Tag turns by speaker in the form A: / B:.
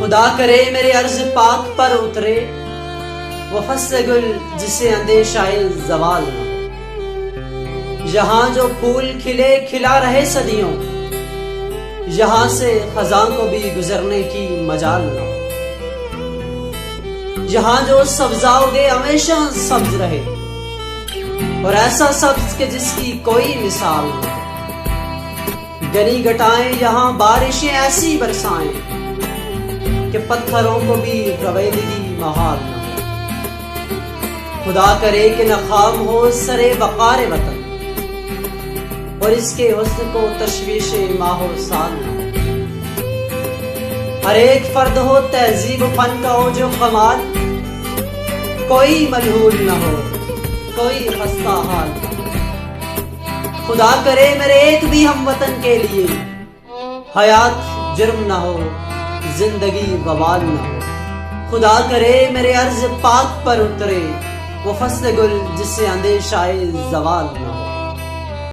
A: خدا کرے میرے عرض پاک پر اترے وہ فصل گل جسے اندیشہ زوال نہ ہو۔ یہاں جو پھول کھلے کھلا رہے صدیوں، یہاں سے خزاں کو بھی گزرنے کی مجال نہ ہو۔ یہاں جو سبزہ اگے ہمیشہ سبز رہے، اور ایسا سبز کہ جس کی کوئی مثال نہ ہو۔ گلی گٹائیں یہاں بارشیں ایسی برسائیں کہ پتھروں کو بھی رویدگی محال نہ ہو۔ خدا کرے کہ نہ خام ہو سرے وقار وطن، اور اس کے حسن کو تشویش ماہ و سال نہ ہو۔ ہر ایک فرد ہو تہذیب و فن کا ہو جو کمال، کوئی ملہول نہ ہو کوئی خستہ حال نہ ہو۔ خدا کرے میرے ایک بھی ہم وطن کے لیے حیات جرم نہ ہو زندگی وبال نہ ہو۔ خدا کرے میرے عرض پاک پر اترے وہ فصل گل جس سے اندیشہ زوال نہ ہو۔